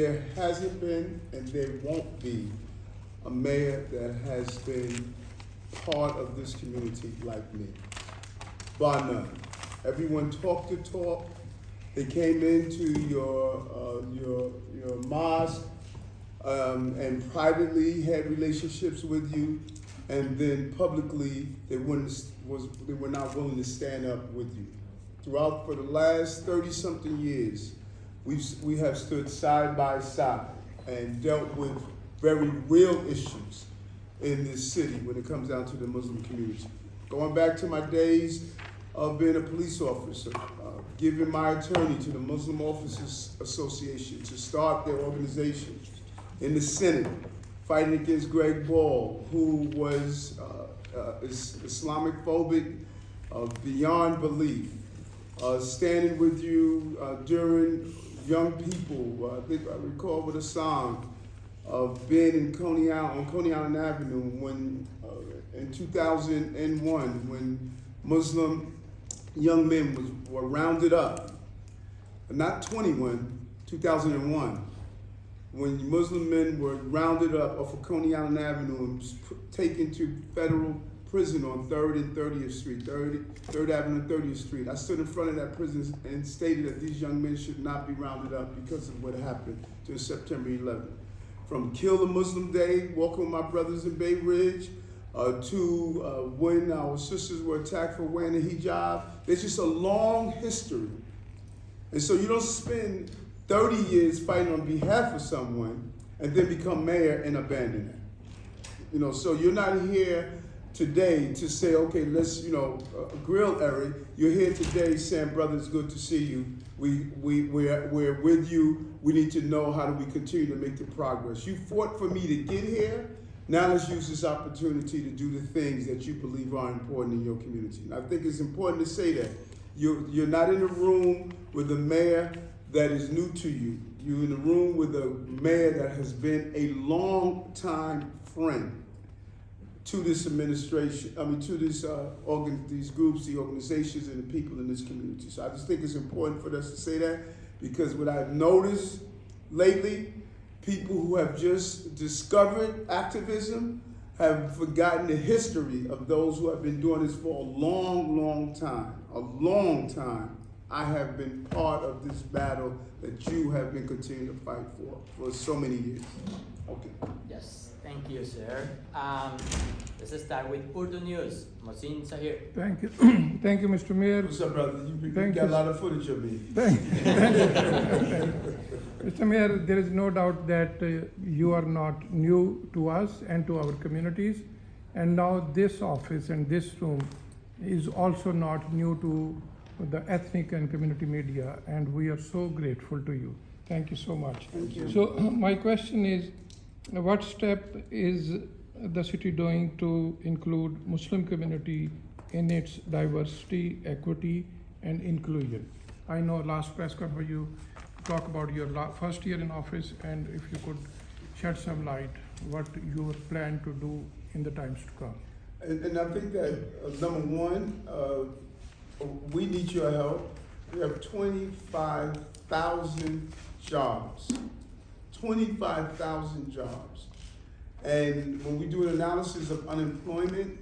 there hasn't been and there won't be a mayor that has been part of this community like me, bar none. Everyone talked the talk. They came into your mosque and privately had relationships with you, and then publicly they were not willing to stand up with you. Throughout for the last 30-something years, we have stood side by side and dealt with very real issues in this city when it comes down to the Muslim community. Going back to my days of being a police officer, giving my attorney to the Muslim Officers Association to start their organization in the Senate, fighting against Greg Ball, who was Islamic phobic beyond belief, standing with you during young people. I think I recall with a song of being in on Coney Island Avenue when in 2001 when Muslim young men were rounded up, not 2001, when Muslim men were rounded up off of Coney Island Avenue and taken to federal prison on 3rd and 30th Street, 3rd Avenue and 30th Street. I stood in front of that prison and stated that these young men should not be rounded up because of what happened to September 11th. From Kill the Muslim Day, walking with my brothers in Bay Ridge, to when our sisters were attacked for wearing a hijab. There's just a long history. And so you don't spend 30 years fighting on behalf of someone and then become mayor and abandon it. So you're not here today to say, okay, let's, grill Eric. You're here today saying, brother, it's good to see you. We're with you. We need to know how do we continue to make the progress. You fought for me to get here. Now let's use this opportunity to do the things that you believe are important in your community. And I think it's important to say that. You're not in a room with a mayor that is new to you. You're in a room with a mayor that has been a long-time friend to this administration, to this these groups, the organizations, and the people in this community. So I just think it's important for us to say that, because what I've noticed lately, people who have just discovered activism have forgotten the history of those who have been doing this for a long, long time. A long time. I have been part of this battle that you have been continuing to fight for so many years. Okay. Yes, thank you, sir. Let's start with Urdu News. Mohsin, Zaheer. Thank you. Thank you, Mr. Mayor. What's up, brother? You got a lot of footage of me. Thank you. Mr. Mayor, there is no doubt that you are not new to us and to our communities. And now this office and this room is also not new to the ethnic and community media. And we are so grateful to you. Thank you so much. Thank you. So my question is, what step is the city doing to include Muslim community in its diversity, equity, and inclusion? I know last press conference you talk about your first year in office, and if you could shed some light what you plan to do in the times to come. And I think that number one, we need your help. We have 25,000 jobs. 25,000 jobs. And when we do an analysis of unemployment,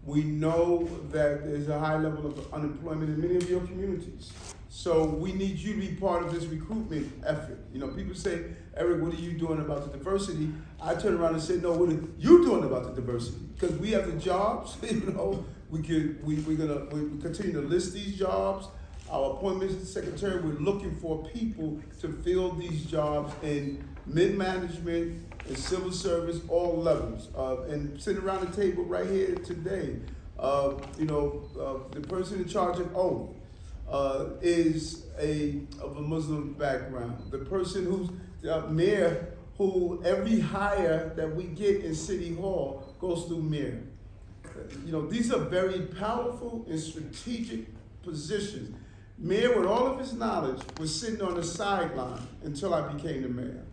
we know that there's a high level of unemployment in many of your communities. So we need you to be part of this recruitment effort. People say, Eric, what are you doing about the diversity? I turn around and say, no, what are you doing about the diversity? Because we have the jobs, we continue to list these jobs. Our appointments secretary, we're looking for people to fill these jobs in mid-management and civil service, all levels. And sitting around the table right here today, the person in charge of O is of a Muslim background. The person who's mayor, who every hire that we get in City Hall goes through mayor. These are very powerful and strategic positions. Mayor, with all of his knowledge, was sitting on the sideline until I became the mayor.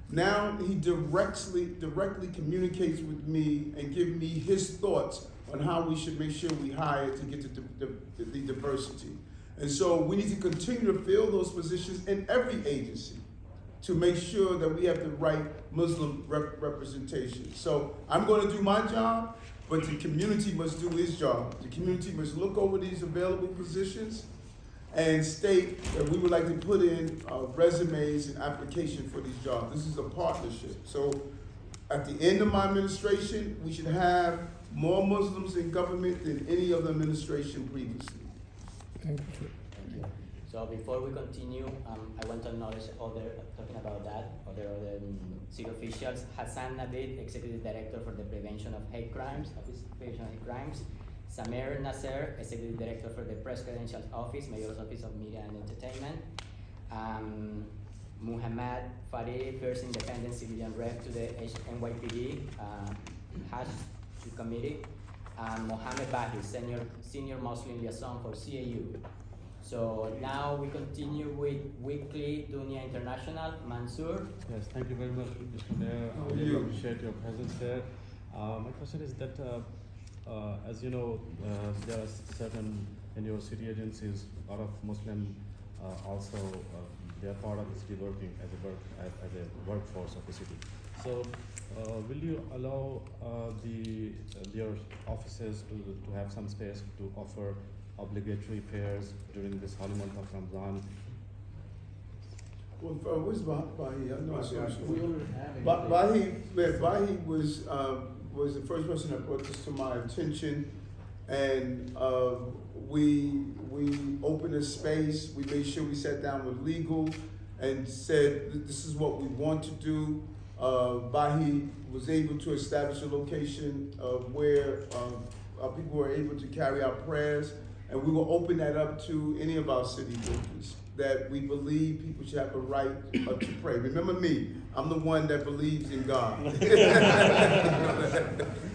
Now he directly communicates with me and gives me his thoughts on how we should make sure we hire to get the diversity. And so we need to continue to fill those positions in every agency to make sure that we have the right Muslim representation. So I'm going to do my job, but the community must do its job. The community must look over these available positions and state that we would like to put in resumes and application for these jobs. This is a partnership. So at the end of my administration, we should have more Muslims in government than any other administration previously. Thank you, sir. Thank you. So before we continue, I want to acknowledge talking about that, other city officials. Hassan Navid, Executive Director for the Prevention of Hate Crimes, Office of Prevention of Hate Crimes. Samer Nasser, Executive Director for the Press Credentials Office, Mayor's Office of Media and Entertainment. Muhammad Farid, First Independent Civilian Rep to the NYPD, Hash Committee. Mohammed Bahi, Senior Muslim Liaison for CAU. So now we continue with Weekly Dunya International. Mansour. Yes, thank you very much, Mr. Mayor. How I are really you? appreciate your presence there. My question is that, as you know, there are certain in your city agencies, a lot of Muslim also they are part of the city working as a workforce of the city. So, will you allow your offices to have some space to offer obligatory prayers during this holy month of Ramadan? Well, where's Bahi? I know I saw him. We already have it. Bahi was the first person that brought this to my attention, and we opened a space. We made sure we sat down with legal and said this is what we want to do. Bahi was able to establish a location where people were able to carry out prayers, and we will open that up to any of our city workers, that we believe people should have a right to pray. Remember me, I'm the one that believes in God.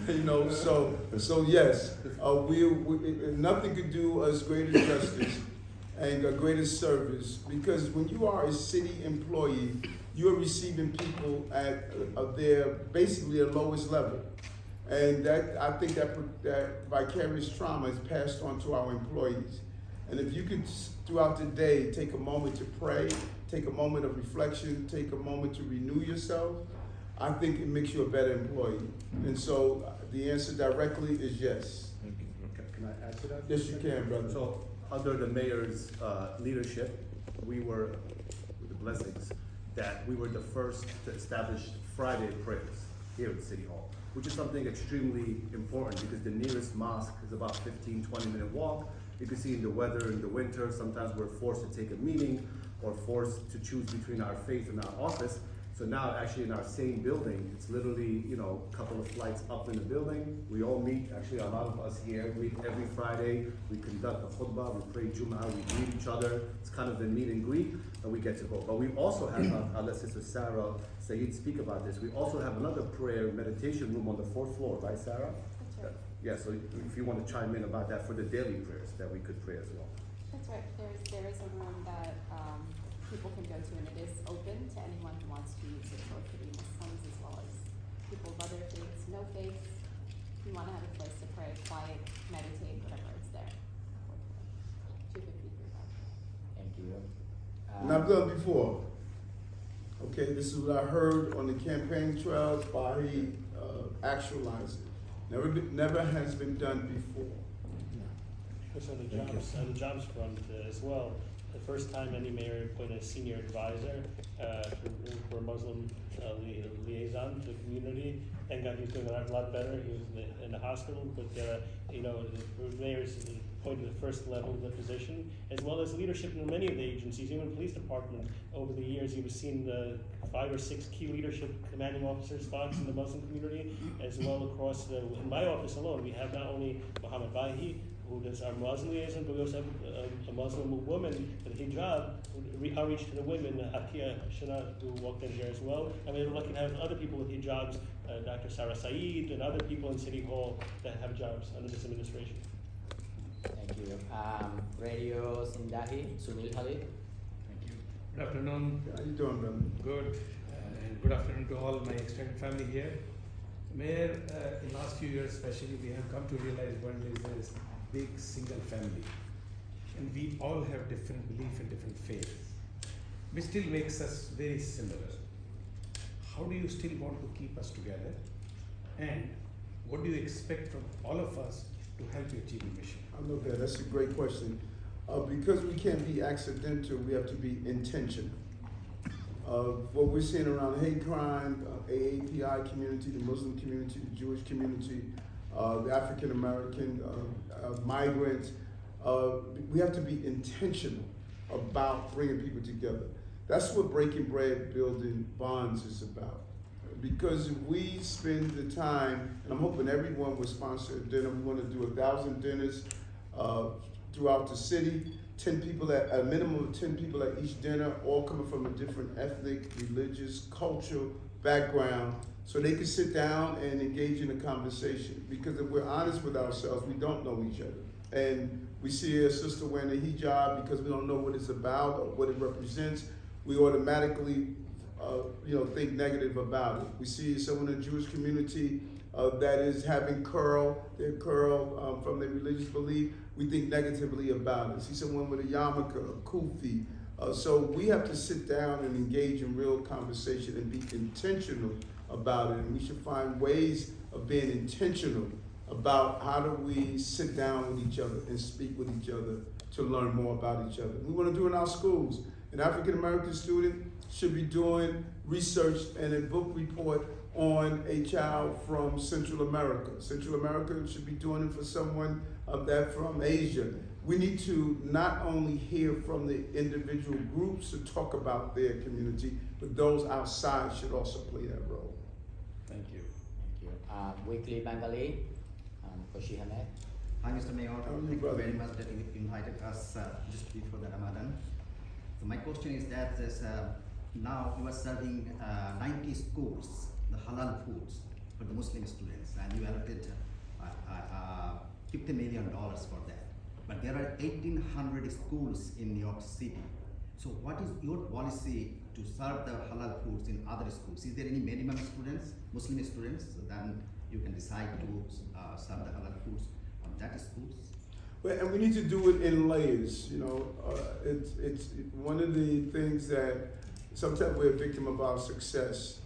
You know, so yes, nothing could do us greater justice and a greater service, because when you are a city employee, you're receiving people at their basically their lowest level. And that, I think that vicarious trauma is passed on to our employees. And if you could, throughout the day, take a moment to pray, take a moment of reflection, take a moment to renew yourself, I think it makes you a better employee. And so the answer directly is yes. Can I add to that? Yes, you can, brother. So, under the mayor's leadership, we were, with the blessings, that we were the first to establish Friday prayers here at City Hall, which is something extremely important because the nearest mosque is about 15-20-minute walk. You can see in the weather, in the winter, sometimes we're forced to take a meeting or forced to choose between our faith and our office. So now actually in our same building, it's literally, you know, a couple of flights up in the building. We all meet, actually a lot of us here, we every Friday, we conduct a khutbah, we pray Jum'ah, we greet each other. It's kind of the meet and greet, and we get to go. But we also have, I'll let Sister Sarah Saeed speak about this. We also have another prayer meditation room on the 4th floor, right, Sarah? That's right. Yeah, so if you want to chime in about that for the daily prayers that we could pray as well. That's right. There is a room that people can go to, and it is open to anyone who wants to use it. So it could be Muslims as well as people of other faiths, no faiths. If you want to have a place to pray, quiet, meditate, whatever, it's there. 253. Thank you. And I've done before. Okay, this is what I heard on the campaign trails. Bahi actualized it. Never has been done before. On the jobs front as well, the first time any mayor appointed a senior advisor for a Muslim liaison to the community. Thank God he's doing a lot better. He was in the hospital, but you know, the mayor's appointed the first level of the position, as well as leadership in many of the agencies, even the police department. Over the years, he was seen 5 or 6 key leadership commanding officer spots in the Muslim community, as well across in my office alone. We have not only Muhammad Bahi, who does our Muslim liaison, but we also have a Muslim woman with hijab, outreach to the women, Atia Shana, who walked in here as well. And we're lucky to have other people with hijabs, Dr. Sarah Saeed, and other people in City Hall that have jobs under this administration. Thank you. Radio Sindahi, Sunil Khalid. Thank you. Good afternoon. How you doing, brother? Good. And good afternoon to all my extended family here. Mayor, in the last few years especially, we have come to realize one is this big single family. And we all have different belief and different faiths. which still makes us very similar. How do you still want to keep us together? And what do you expect from all of us to help you achieve your mission? I love that. That's a great question. Because we can't be accidental, we have to be intentional. What we're seeing around hate crime, AAPI community, the Muslim community, the Jewish community, the African American migrants, we have to be intentional about bringing people together. That's what breaking bread, building bonds is about. Because if we spend the time, and I'm hoping everyone will sponsor a dinner. We want to do 1,000 dinners throughout the city. 10 people at a minimum of 10 people at each dinner, all coming from a different ethnic, religious, cultural background, so they can sit down and engage in a conversation. Because if we're honest with ourselves, we don't know each other. And we see a sister wearing a hijab because we don't know what it's about or what it represents. We automatically think negative about it. We see someone in the Jewish community that is having their curl from their religious belief. We think negatively about it. See someone with a yarmulke, a kufi. So we have to sit down and engage in real conversation and be intentional about it. And we should find ways of being intentional about how do we sit down with each other and speak with each other to learn more about each other. We want to do it in our schools. An African American student should be doing research and a book report on a child from Central America. Central America should be doing it for someone that from Asia. We need to not only hear from the individual groups to talk about their community, but those outside should also play that role. Thank you. Thank you. Weekly Bengali, Koshi Hamed. Hi, Mr. Mayor. How are you, Thank you brother? very much that you invited us just before the Ramadan. So my question is that now you are serving 90 schools, the halal foods for the Muslim students, and you allocated $50 million for that. But there are 1,800 schools in New York City. So what is your policy to serve the halal foods in other schools? Is there any minimum students, Muslim students, so then you can decide to serve the halal foods on that schools? Well, and we need to do it in layers. It's one of the things that sometimes we're a victim of our success.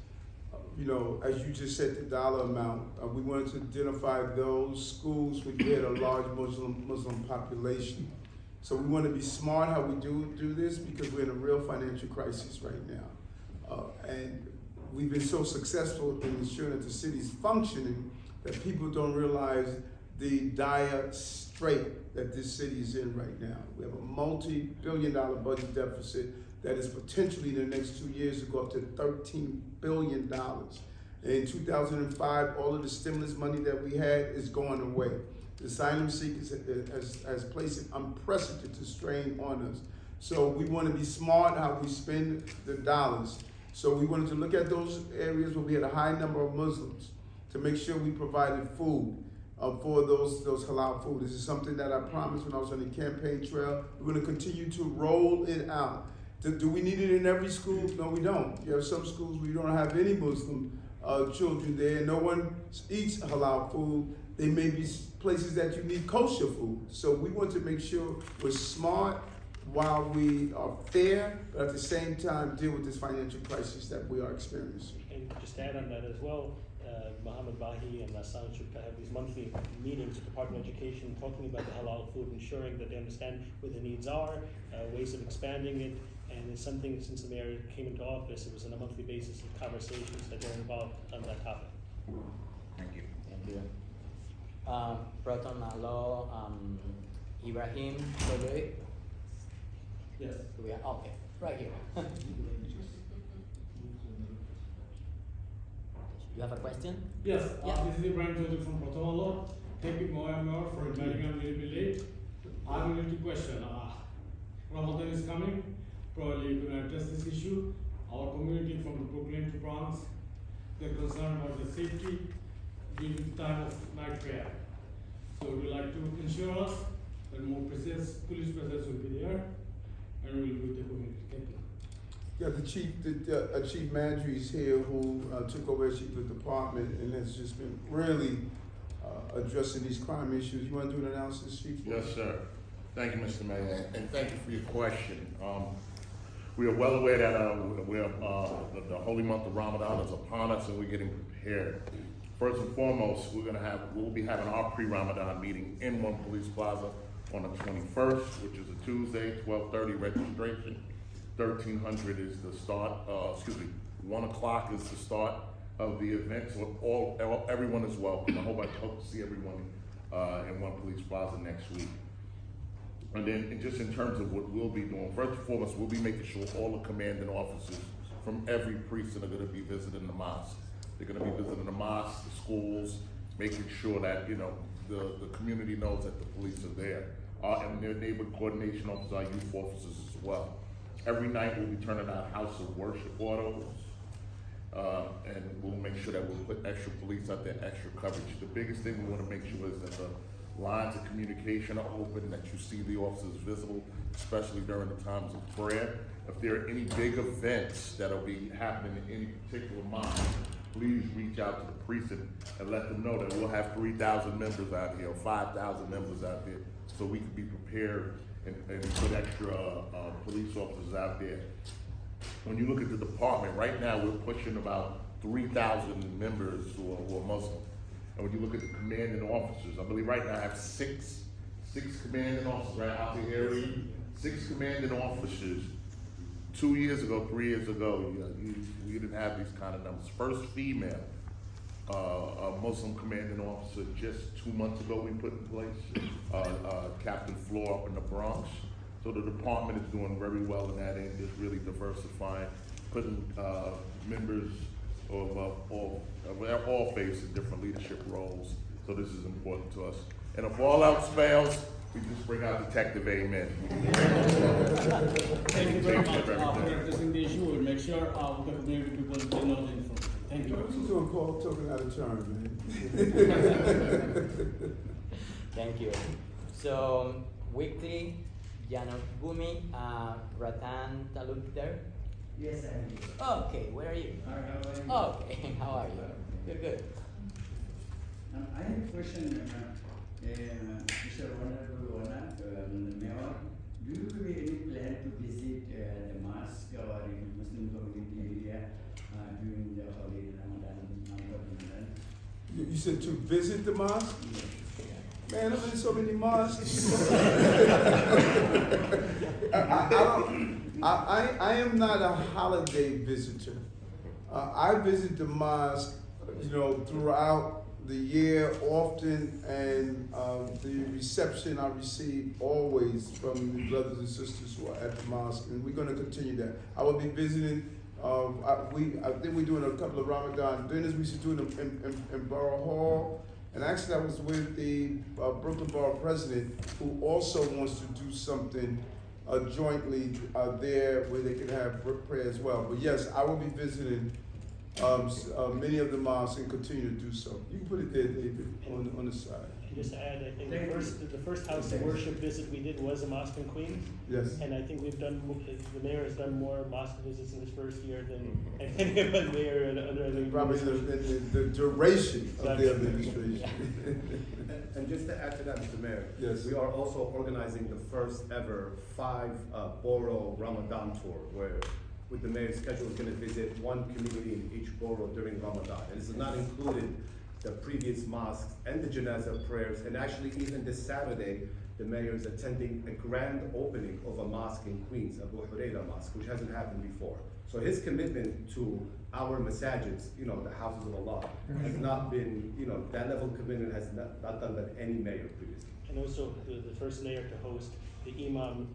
As you just said, the dollar amount. We wanted to identify those schools where you had a large Muslim population. So we want to be smart how we do this because we're in a real financial crisis right now. And we've been so successful in ensuring that the city's functioning that people don't realize the dire strait that this city is in right now. We have a multi-billion-dollar budget deficit that is potentially in the next 2 years to go up to $13 billion. In 2005, all of the stimulus money that we had is going away. The asylum seekers has placed an unprecedented strain on us. So we want to be smart how we spend the dollars. So we wanted to look at those areas where we had a high number of Muslims to make sure we provided food for those halal food. This is something that I promised when I was on the campaign trail. We're going to continue to roll it out. Do we need it in every school? No, we don't. You have some schools where you don't have any Muslim children there. No one eats halal food. There may be places that you need kosher food. So we want to make sure we're smart while we are fair, but at the same time deal with this financial crisis that we are experiencing. And just to add on that as well, Mohammed Bahi and Nassan should have these monthly meetings with the Department of Education talking about the halal food, ensuring that they understand where the needs are, ways of expanding it, and it's something since the mayor came into office, it was on a monthly basis of conversations that they're involved on that topic. Thank you. Thank you. Proton Malo, Ibrahim, Kodoi. Yes. Okay, right here. You have a question? Yes, Yeah. this is Ibrahim Choudhury from Protomalo. Thank you, Mayor, for inviting me a little bit late. I have a little question. Ramadan is coming. Probably you're going to address this issue. Our community from the Brooklyn to Bronx, they're concerned about the safety during the time of night prayer. So we like to ensure us that more police presence will be there and we will with the community. Thank you. Yeah, Chief Mandry is here who took over as chief of the department and has just been really addressing these crime issues. You want to do an analysis, Chief? Yes, sir. Thank you, Mr. Mayor, and thank you for your question. We are well aware that the holy month of Ramadan is upon us, and we're getting prepared. First and foremost, we'll be having our pre-Ramadan meeting in One Police Plaza on the 21st, which is a Tuesday, 12:30 registration. 1300 is the start. 1 o'clock is the start of the event. So everyone is welcome. I hope to see everyone in One Police Plaza next week. And then just in terms of what we'll be doing, first and foremost, we'll be making sure all the commanding officers from every precinct are gonna be visiting the mosque. They're gonna be visiting the mosque, the schools, making sure that, the community knows that the police are there. And their neighborhood coordination officers, our youth officers as well. Every night we'll be turning out house of worship autos. And we'll make sure that we'll put extra police out there, extra coverage. The biggest thing we wanna make sure is that the lines of communication are open, that you see the officers visible, especially during the times of prayer. If there are any big events that'll be happening in any particular mosque, please reach out to the precinct and let them know that we'll have 3,000 members out here, or 5,000 members out there, so we can be prepared and put extra police officers out there. When you look at the department, right now we're pushing about 3,000 members who are Muslim. And when you look at the commanding officers, I believe right now I have six commanding officers right out the area. 6 commanding officers. 2 years ago, 3 years ago, we didn't have these kind of numbers. First female Muslim commanding officer just 2 months ago we put in place, Captain Floor up in the Bronx. So the department is doing very well in that end, just really diversifying, putting members of all faiths in different leadership roles. So this is important to us. And if all else fails, we just bring out Detective Amen. Thank you very much for addressing the issue. We'll make sure the community people they know the information. Thank you. He's doing call talking out of turn, man. Thank you. So weekly, Janogumi, Ratan Talukder. Yes, I am here. Okay, where are you? Okay, how are you? You're good. I have a question, Mr. Honorable Mayor. Do you have any plan to visit the mosque or in Muslim community area during the holy Ramadan, month of Ramadan? You said to visit the mosque? Man, I'm in so many mosques. I am not a holiday visitor. I visit the mosque, throughout the year often, and the reception I receive always from the brothers and sisters who are at the mosque, and we're going to continue that. I will be visiting. I think we're doing a couple of Ramadan dinners. We should do them in Borough Hall. And actually, I was with the Brooklyn Borough president, who also wants to do something jointly there where they can have prayer as well. But yes, I will be visiting many of the mosques and continue to do so. You can put it there, David, on the side. Just to add, I think the first house of worship visit we did was a mosque in Queens. Yes. And I think the mayor has done more mosque visits in his first year than any other mayor under the Probably the duration of their administration. And just to add to that, Mr. Mayor, Yes. we are also organizing the first ever 5 borough Ramadan tour, where with the mayor's schedule is going to visit one community in each borough during Ramadan. And this is not included the previous mosques and the janazah prayers, and actually even this Saturday, the mayor is attending a grand opening of a mosque in Queens, Abu Huraira Mosque, which hasn't happened before. So his commitment to our masajids, the houses of Allah, has not been, that level of commitment has not done that any mayor previously. And also the first mayor to host the Imam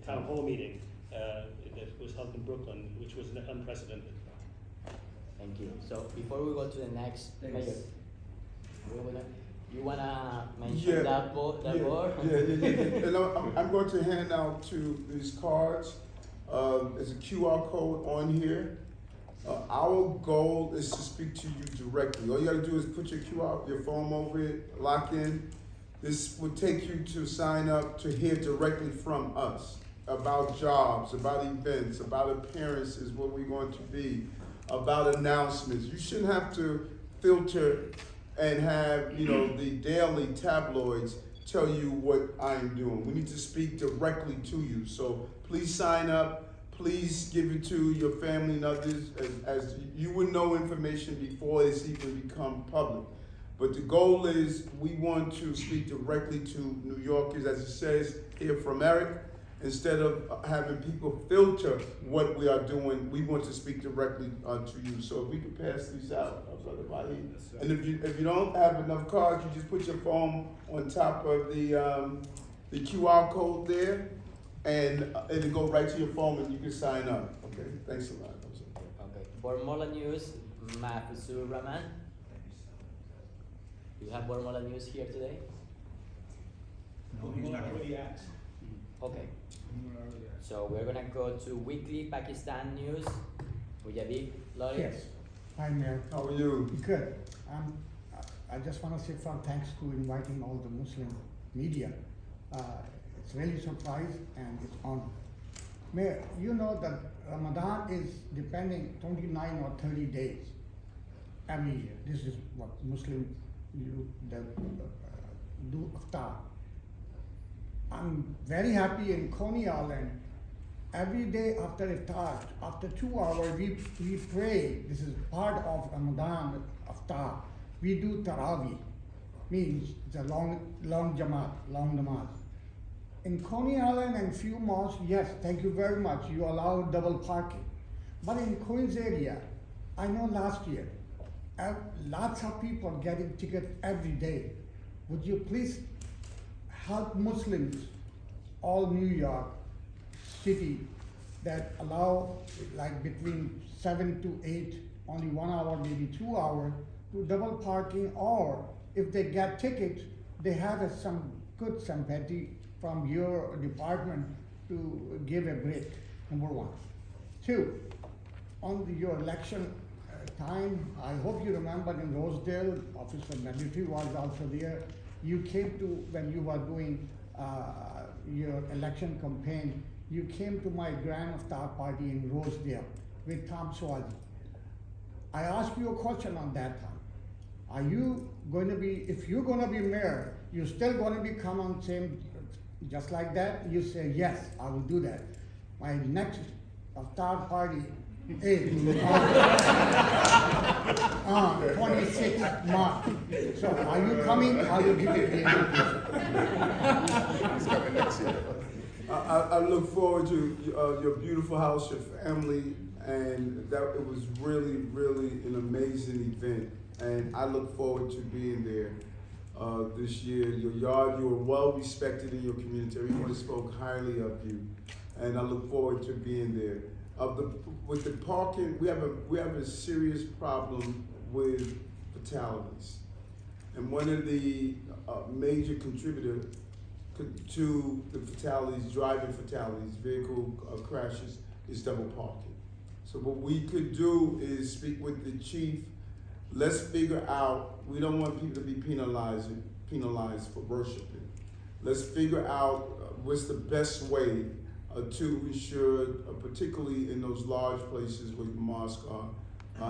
town hall meeting that was held in Brooklyn, which was unprecedented. Thank you. So before we go to the next mayor, you wanna mention that board? Yeah. And I'm going to hand out these cards. There's a QR code on here. Our goal is to speak to you directly. All you gotta do is put your phone over it, lock in. This will take you to sign up to hear directly from us about jobs, about events, about appearances, what we're going to be, about announcements. You shouldn't have to filter and have, the daily tabloids tell you what I am doing. We need to speak directly to you. So please sign up. please give it to your family and others, as you would know information before it's even become public. But the goal is, we want to speak directly to New Yorkers, as it says here from Eric. Instead of having people filter what we are doing, we want to speak directly to you. So if we could pass these out, Brother Mahdi. And if you don't have enough cards, you just put your phone on top of the QR code there, and it'll go right to your phone and you can sign up. Okay, thanks a lot. Okay. Bormola News, Mahfuzur Rahman. Do you have Bormola News here today? No, he's not here. Okay. So we're gonna go to Weekly Pakistan News. Mujadid Lawrence. Yes. Hi, Mayor. How are you? Good. I just want to say thanks to inviting all the Muslim media. It's really surprised and it's honor. Mayor, you know that Ramadan is depending 29 or 30 days every year. This is what Muslim do iftar. I'm very happy in Coney Island. Every day after iftar, after 2 hours, we pray. This is part of Ramadan iftar. We do tarawih, means it's a long jamaat, long namaz. In Coney Island and few mosques, yes, thank you very much. You allow double parking. But in Queens area, I know last year, lots of people getting tickets every day. Would you please help Muslims, all New York City, that allow like between 7 to 8, only 1 hour, maybe 2 hours, to double parking, or if they get tickets, they have some good sympathy from your department to give a break, number one. Two, on your election time, I hope you remember in Rosedale, Officer Military was also there. You came to, when you were doing your election campaign, you came to my Grand Iftar party in Rosedale with Tom Swazi. I asked you a question on that time. Are you going to be, if you're going to be mayor, you still going to be come on same, just like that? You say, yes, I will do that. My next Iftar party is on 26th March. So are you coming? I will give you the invitation. He's coming next year. I look forward to your beautiful house, your family, and that it was really, really an amazing event. And I look forward to being there this year. Your yard, you were well respected in your community. Everyone spoke highly of you, and I look forward to being there. With the parking, we have a serious problem with fatalities, and one of the major contributors to the fatalities, driving fatalities, vehicle crashes, is double parking. So what we could do is speak with the chief. Let's figure out, we don't want people to be penalized for worshiping. Let's figure out what's the best way to ensure, particularly in those large places where the mosques are,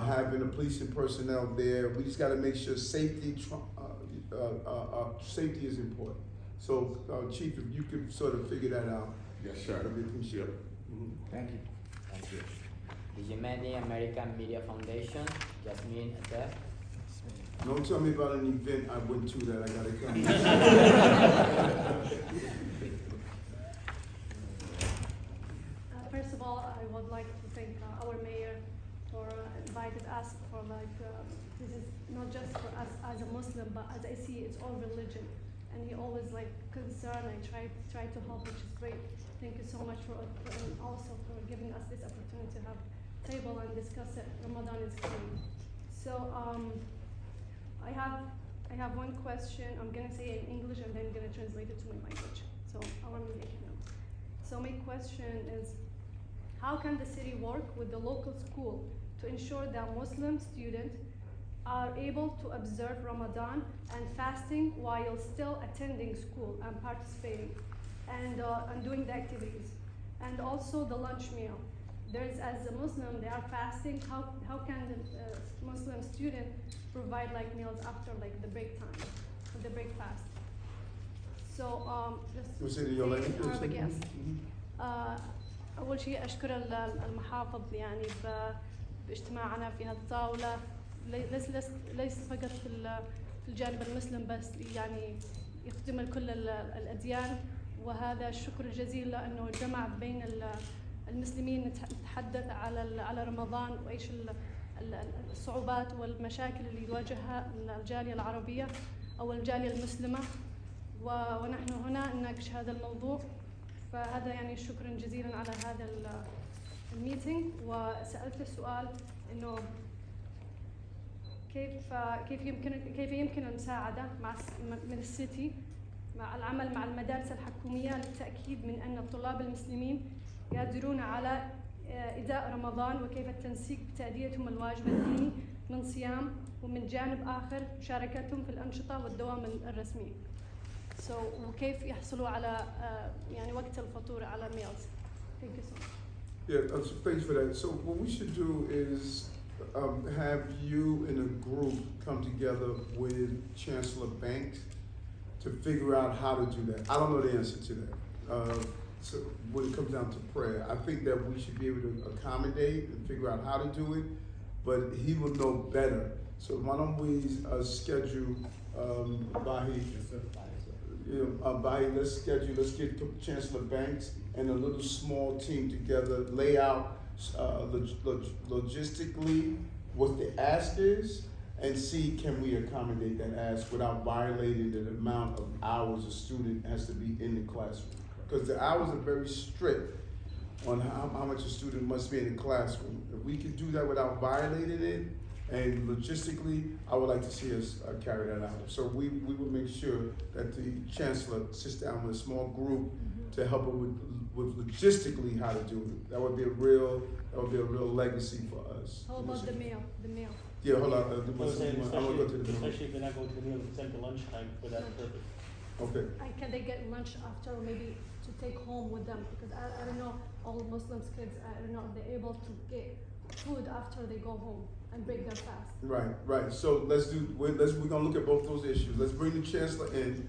having the police and personnel there. We just gotta make sure safety is important. So, Chief, if you could sort of figure that out. Yes, sir. That'd be appreciated. Thank you. Thank you. The Yemeni American Media Foundation, Jasmine Atef. Don't tell me about an event I went to that I gotta come. First of all, I would like to thank our mayor for inviting us for this is not just for us as a Muslim, but as I see it's all religion. And he always concerned and try to help, which is great. Thank you so much for and also for giving us this opportunity to have table and discuss it. Ramadan is coming. So I have one question. I'm gonna say it in English and then I'm gonna translate it to my language. So our media can know. So my question is, how can the city work with the local school to ensure that Muslim students are able to observe Ramadan and fasting while still attending school and participating and doing the activities? And also the lunch meal. There's, as a Muslim, they are fasting. How can the Muslim student provide meals after the break time, the break fast? So just You say it in your language? Arabic, yes. أول شيء أشكر المحافظ يعني باجتماعنا في هذه الطاولة، ليس فقط في الجانب المسلم بس، يعني يخدم كل الأديان، وهذا الشكر الجزيل لأنه جمع بين المسلمين نتحدث على رمضان وإيش الصعوبات والمشاكل اللي يواجهها الجالية العربية أو الجالية المسلمة، ونحن هنا نناقش هذا الموضوع. فهذا يعني شكرا جزيلا على هذا الميتينج. وسألت السؤال إنه كيف يمكن المساعدة من السيتي مع العمل مع المدارس الحكومية للتأكيد من أن الطلاب المسلمين يقدرون على إداء رمضان، وكيف التنسيق بتأديتهم الواجب الديني من صيام، ومن جانب آخر مشاركتهم في الأنشطة والدوام الرسمي. وكيف يحصلوا على يعني وقت الفطور على meals. Thank you so much. Yeah, so thanks for that. So what we should do is have you and a group come together with Chancellor Banks to figure out how to do that. I don't know the answer to that. So when it comes down to prayer, I think that we should be able to accommodate and figure out how to do it, but he will know better. So why don't we schedule Bahi? Bahi, let's get Chancellor Banks and a little small team together, lay out logistically what the ask is, and see can we accommodate that ask without violating the amount of hours a student has to be in the classroom. Because the hours are very strict on how much a student must be in the classroom. If we can do that without violating it, and logistically, I would like to see us carry that out. So we will make sure that the chancellor sits down with a small group to help her with logistically how to do it. That would be a real legacy for us. How about the meal? Yeah, hold on. I'm gonna go to the meal. Especially if they're not going to the meal, it's at the lunchtime for that purpose. Okay. And can they get lunch after, maybe to take home with them? Because I don't know, all Muslims kids, I don't know if they're able to get food after they go home and break their fast. Right. So we're gonna look at both those issues. Let's bring the chancellor in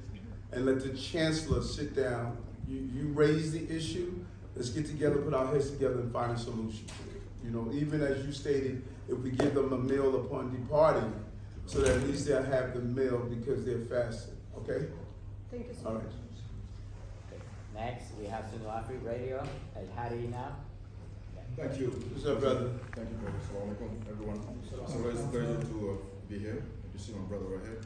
and let the chancellor sit down. You raise the issue. Let's get together, put our heads together, and find a solution. You know, even as you stated, if we give them a meal upon departing, so that at least they'll have the meal because they're fasting. Okay? Thank you so All much. right. Next, we have Suno Afri Radio, El Hari now. Thank you. What's up, brother? Thank you, brother. Assalamu alaikum, everyone. It's always a pleasure to be here and to see my brother right here.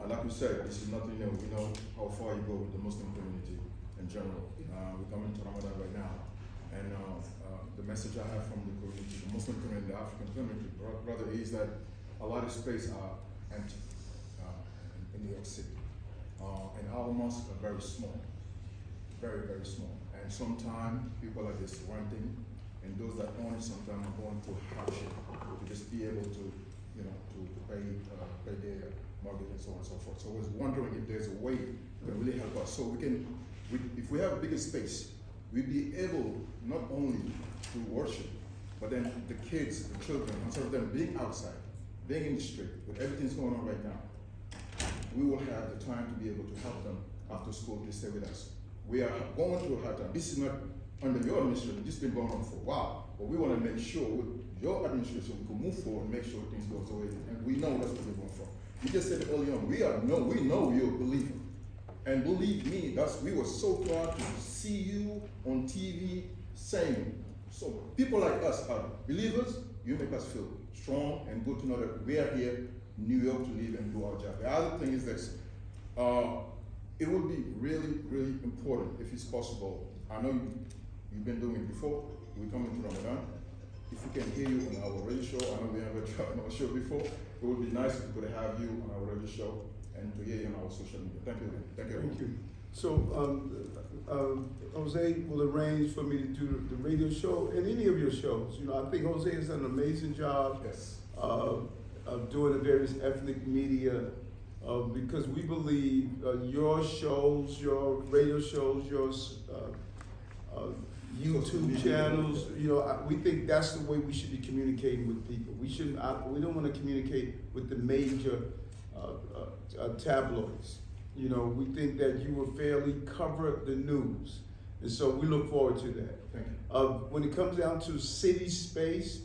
Like you said, this is nothing new. We know how far you go with the Muslim community in general. We're coming to Ramadan right now, and the message I have from the community, the Muslim community, the African community, brother, is that a lot of space are empty in New York City, and our mosques are very small, very, very small. And sometimes people are just renting, and those that own it sometimes are going through hardship to just be able to, you know, to pay their mortgage and so on and so forth. So I was wondering if there's a way that really help us. So if we have a bigger space, we'd be able not only to worship, but then the kids, the children, instead of them being outside, being in the street, with everything's going on right now, we will have the time to be able to help them after school to stay with us. We are going through a hard time. This is not under your administration, this has been going on for a while, but we want to make sure with your administration we can move forward and make sure things go the way, and we know that's where we're going from. You just said it earlier on, we know you're a believer. And believe me, we were so proud to see you on TV saying, so people like us are believers, you make us feel strong and good to know that we are here in New York to live and do our job. The other thing is this, it would be really, really important if it's possible. I know you've been doing it before, we're coming to Ramadan. If we can hear you on our radio show, I know we haven't tried on our show before, it would be nice if we could have you on our radio show and to hear you on our social media. Thank you. Thank you. Thank you. So Jose will arrange for me to do the radio show and any of your shows. You know, I think Jose has done an amazing job of doing the various ethnic media because we believe your shows, your radio shows, your YouTube channels, you know, we think that's the way we should be communicating with people. We don't want to communicate with the major tabloids. You know, we think that you will fairly cover the news And so we look forward to that. Thank you. When it comes down to city space,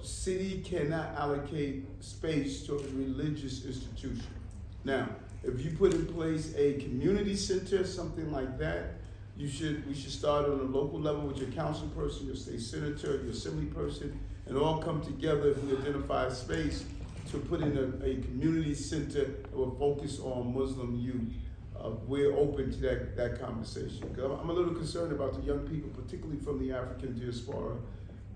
city cannot allocate space to a religious institution. Now, if you put in place a community center, something like that, we should start on a local level with your council person, your state senator, your assembly person, and all come together if we identify a space to put in a community center that will focus on Muslim youth. We're open to that conversation. 'Cause I'm a little concerned about the young people, particularly from the African diaspora,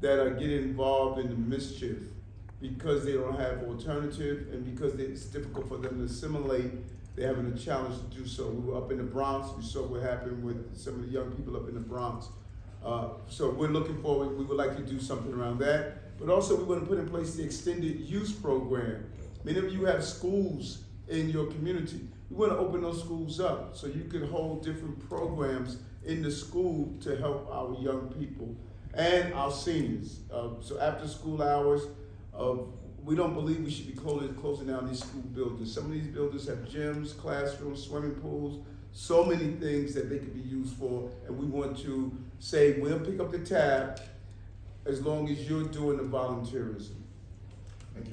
that are getting involved in the mischief because they don't have alternative and because it's difficult for them to assimilate. They're having a challenge to do so. We were up in the Bronx. We saw what happened with some of the young people up in the Bronx. So we're looking forward. We would like to do something around that. But also we want to put in place the extended use program. Many of you have schools in your community. We want to open those schools up so you can hold different programs in the school to help our young people and our seniors. So after school hours, we don't believe we should be closing down these school buildings. Some of these buildings have gyms, classrooms, swimming pools, so many things that they could be used for, and we want to say, we'll pick up the tab as long as you're doing the volunteerism.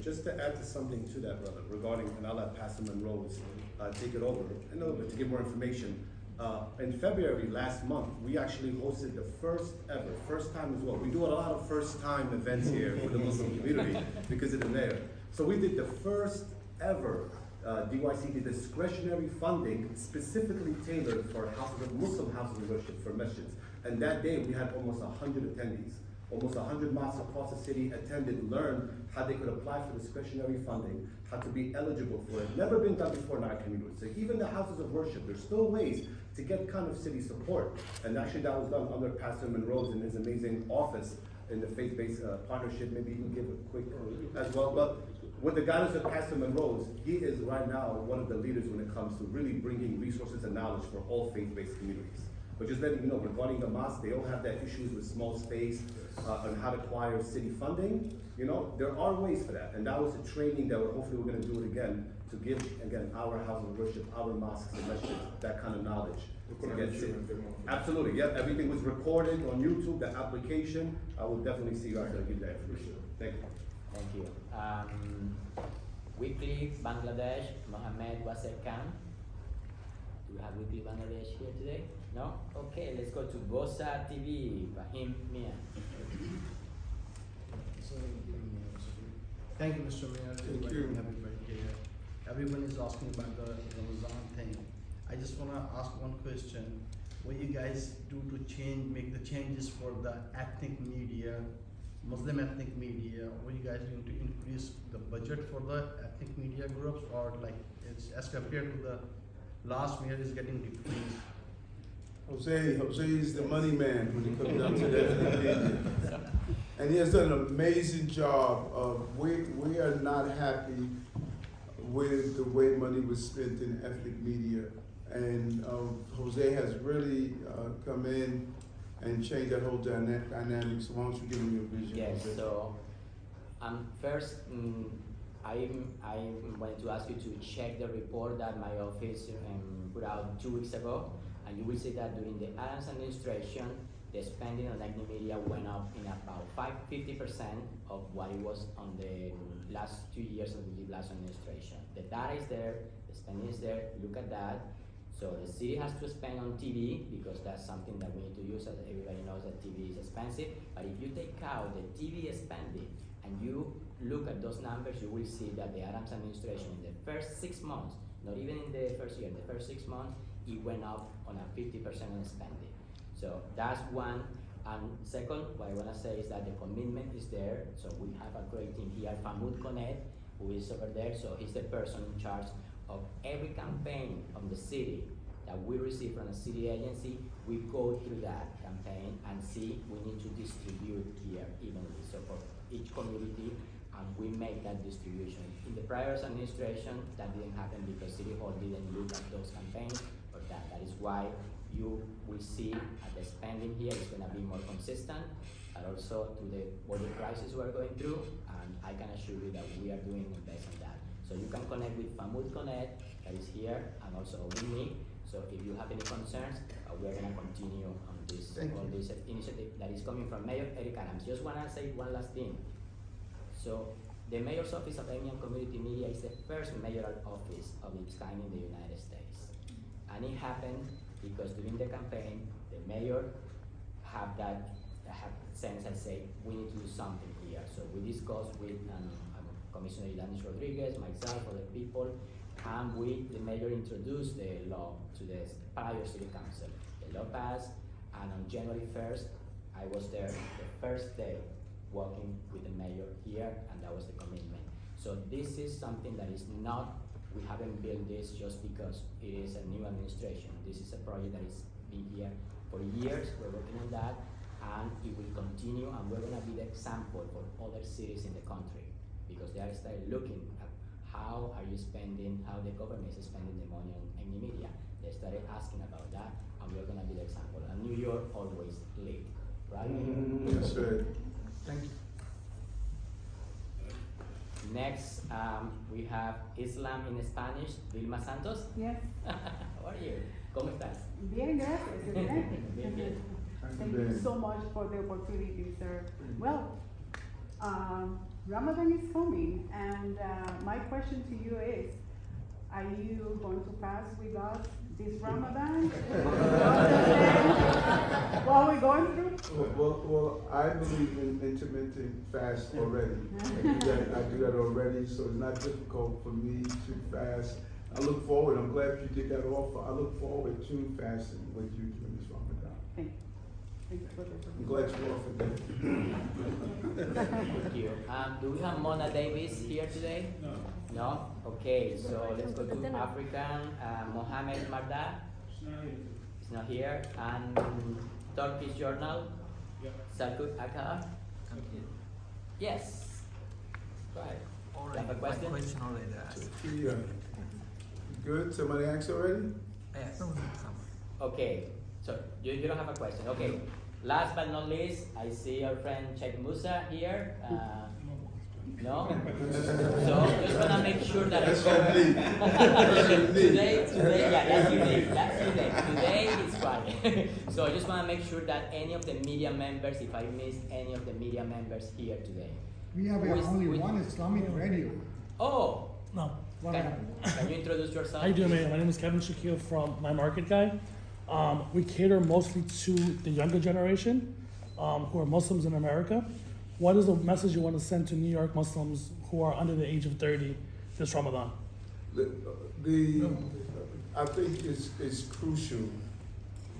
Just to add to something to that, brother, regarding, and I'll let Pastor Monroe's take it over a little bit to give more information. In February last month, we actually hosted the first time as well. We do a lot of first time events here for the Muslim community because of the mayor. So we did the first ever DYCD discretionary funding specifically tailored for Muslim houses of worship for masjids. And that day we had almost 100 attendees. Almost 100 mosques across the city attended, learned how they could apply for discretionary funding, how to be eligible for it. Never been done before in our community. So even the houses of worship, there's still ways to get kind of city support. And actually that was done under Pastor Monroe's in his amazing office in the faith-based partnership. Maybe you can give a quick as well. But with the guidance of Pastor Monroe's, he is right now one of the leaders when it comes to really bringing resources and knowledge for all faith-based communities. But just letting you know, regarding the mosque, they all have that issues with small space on how to acquire city funding. You know, there are ways for that. And that was a training that hopefully we're gonna do it again to give, again, our house of worship, our mosques and masjids, that kind of knowledge. To get city. Absolutely, yeah, everything was recorded on YouTube, the application. I will definitely see you out there, give that information. Thank you. Thank you. Weekly Bangladesh, Mohammed Wasir Khan. Do we have Weekly Bangladesh here today? No? Okay, let's go to Bosa TV, Fahim Mia. Thank you, Mr. Mayor. Thank you. Everybody here. Everyone is asking about the Ramadan thing. I just want to ask one question. What you guys do to make the changes for the ethnic media, Muslim ethnic media? What you guys doing to increase the budget for the ethnic media groups, or like it's as compared to the last mayor is getting decreased? Jose is the money man when it comes down to that. And he has done an amazing job of, we are not happy with the way money was spent in ethnic media. And Jose has really come in and changed that whole dynamic. So why don't you give him your vision? Yes, Jose? so first, I'm going to ask you to check the report that my office put out 2 weeks ago. And you will see that during the Adams administration, the spending on ethnic media went up in about 50% of what it was on the last 2 years of the last administration. The data is there, the spending is there, look at that. So the city has to spend on TV because that's something that we need to use, as everybody knows that TV is expensive. But if you take out the TV spending and you look at those numbers, you will see that the Adams administration in the first 6 months, not even in the first year, the first 6 months, it went up on a 50% on spending. So that's one. And second, what I want to say is that the commitment is there. So we have a great team here, Famud Konet, who is over there. So he's the person in charge of every campaign of the city that we receive from the city agency. We go through that campaign and see we need to distribute here evenly. So for each community, we make that distribution. In the prior administration, that didn't happen because City Hall didn't look at those campaigns. That is why you will see the spending here is going to be more consistent, and also to what the crisis we're going through, and I can assure you that we are doing the best on that. So you can connect with Famud Connect, that is here, and also with me. So if you have any concerns, we're gonna continue on this, on this initiative that is coming from Mayor Eric Adams. Just wanna say one last thing. So the Mayor's Office of Immigrant Community Media is the first mayoral office of its kind in the United States. And it happened because during the campaign, the mayor have sense and say, we need to do something here. So we discussed with Commissioner Danis Rodriguez, myself, other people, and the mayor introduced the law to the prior city council. The law passed, and on January 1st, I was there the first day working with the mayor here, and that was the commitment. So this is something that is not, we haven't built this just because it is a new administration. This is a project that has been here for years. We're working on that, and it will continue, and we're gonna be the example for other cities in the country, because they are started looking at how are you spending, how the government is spending the money on any media. They started asking about that, and we're gonna be the example. And New York always lead, right? That's right. Thank you. Next, we have Islam in Spanish, Vilma Santos. Yes. How are you? ¿Cómo estás? Bien, gracias. Bien, bien. Thank you so much for the opportunity, sir. Well, Ramadan is coming, and my question to you is, are you going to fast with us this Ramadan? What are we going through? Well, I believe in intermittent fast already. I do that already, so it's not difficult for me to fast. I look forward, I'm glad you did that offer. I look forward to fasting with you during this Ramadan. Thank you. Thank you for the I'm glad you offered that. Thank you. Do we have Mona Davis here today? No. No? Okay, so let's go to African. Mohammed Marda is not here. And Turkish Journal, Sarkut Akar. Yes. Right. You have a question? My question already asked. Yeah. Good, somebody asked already? Yes. Okay, so you don't have a question. Okay, last but not least, I see our friend Sheikh Musa here. No? So just wanna make sure that That's unique. today, yeah, that's unique. Today is Friday. So I just wanna make sure that any of the media members, if I missed any of the media members here today. We have only one Islamic radio. Oh! No. Can you introduce yourself? How you doing, man? My name is Kevin Shakil from My Market Guy. We cater mostly to the younger generation who are Muslims in America. What is the message you want to send to New York Muslims who are under the age of 30 this Ramadan? I think it's crucial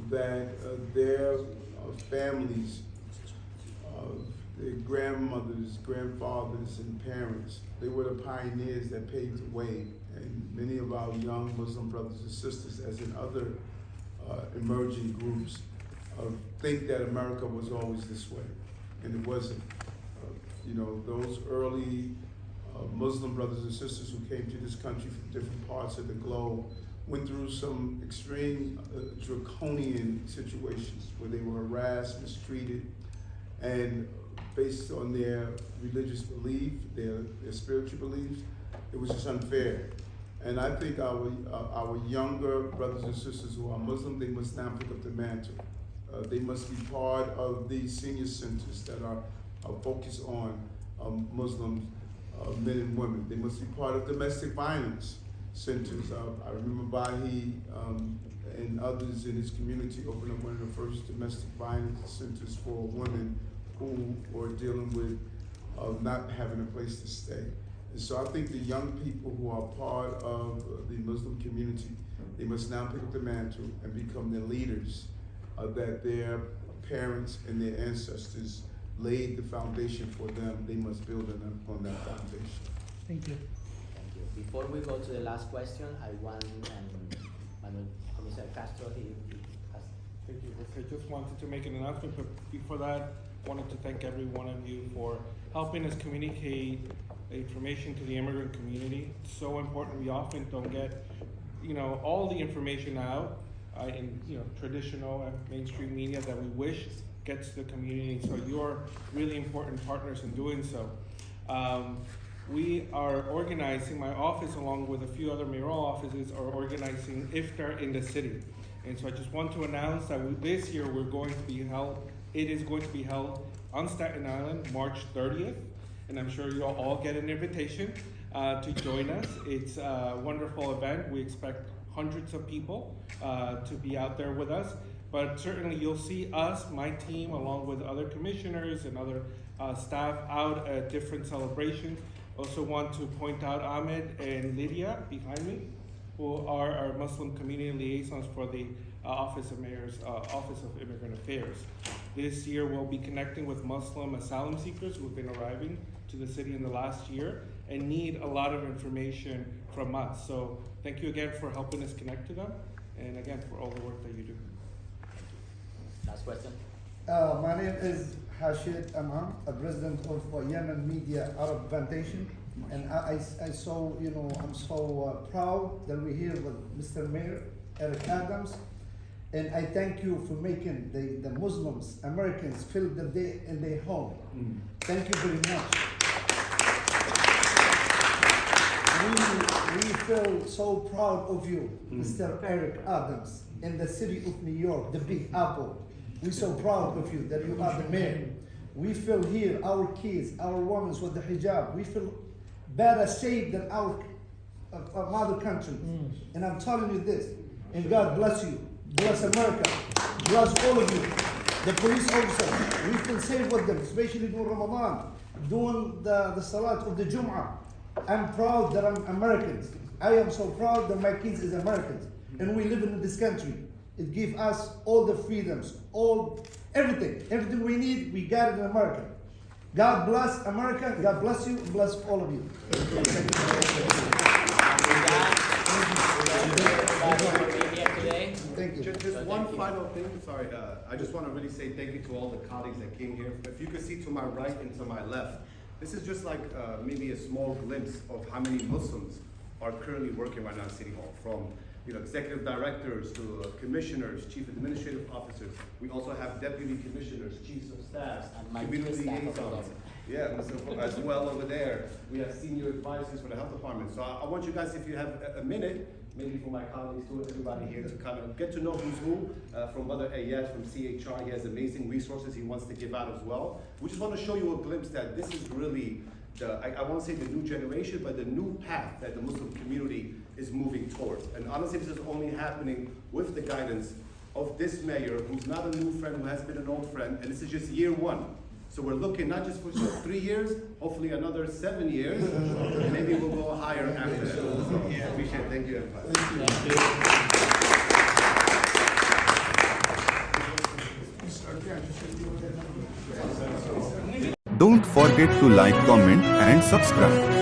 that their families, their grandmothers, grandfathers, and parents, they were the pioneers that paved the way. And many of our young Muslim brothers and sisters, as in other emerging groups, think that America was always this way, and it wasn't. Those early Muslim brothers and sisters who came to this country from different parts of the globe went through some extreme draconian situations where they were harassed, mistreated, and based on their religious belief, their spiritual beliefs, it was just unfair. And I think our younger brothers and sisters who are Muslim, they must now pick up the mantle. They must be part of these senior centers that are focused on Muslim men and women. They must be part of domestic violence centers. I remember Bahi and others in his community opened up one of the first domestic violence centers for women who were dealing with not having a place to stay. And so I think the young people who are part of the Muslim community, they must now pick up the mantle and become the leaders that their parents and their ancestors laid the foundation for them. They must build on that foundation. Thank you. Thank you. Before we go to the last question, I want Commissioner Castro, he has. Thank you. I just wanted to make an announcement, but before that, wanted to thank every one of you for helping us communicate information to the immigrant community. It's so important. We often don't get, all the information out in traditional and mainstream media that we wish gets to the community. So you're really important partners in doing so. we are organizing, my office along with a few other mayoral offices are organizing iftar in the city. And so I just want to announce that this year it is going to be held on Staten Island, March 30th. And I'm sure you'll all get an invitation to join us. It's a wonderful event. We expect hundreds of people to be out there with us. But certainly you'll see us, my team, along with other commissioners and other staff out at different celebrations. Also want to point out Ahmed and Lydia behind me, who are our Muslim community liaisons for the Office of Mayor's Office of Immigrant Affairs. This year we'll be connecting with Muslim asylum seekers who have been arriving to the city in the last year and need a lot of information from us. So thank you again for helping us connect to them, and again for all the work that you do. Last question. My name is Hashid Amam, a president of Yemen Media Arab Foundation, and I'm so proud that we're here with Mr. Mayor Eric Adams, and I thank you for making the Muslims, Americans, feel the day in their home. Thank you very much. We feel so proud of you, Mr. Eric Adams, in the city of New York, the Big Apple. We're so proud of you that you are the mayor. We feel here, our kids, our women with the hijab, we feel better safe than our mother country. And I'm telling you this, and God bless you, bless America, bless all of you. The police officers, we feel safe with them, especially during Ramadan, doing the salat of the Jum'ah. I'm proud that I'm American. I am so proud that my kids is Americans, and we live in this country. It gives us all the freedoms, everything we need, we got it in America. God bless America, God bless you, bless all of you. Thank you. Just one final thing, sorry, I just want to really say thank you to all the colleagues that came here. If you could see to my right and to my left, this is just like maybe a small glimpse of how many Muslims are currently working right now in City Hall, from executive directors to commissioners, chief administrative officers. We also have deputy commissioners, chiefs of staff, community liaisons. Yeah, as well over there. We have senior advisors for the health department. So I want you guys, if you have a minute, maybe for my colleagues too, everybody here, to kind of get to know who's who. From Brother Ayat from CHR, he has amazing resources he wants to give out as well. We just want to show you a glimpse that this is really I want to say the new generation, but the new path that the Muslim community is moving towards. And honestly, this is only happening with the guidance of this mayor, who's not a new friend, who has been an old friend, and this is just year one. So we're looking not just for 3 years, hopefully another 7 years, and maybe we'll go higher after that. So, yeah, appreciate it. Thank you, everybody. Don't forget to like, comment and subscribe.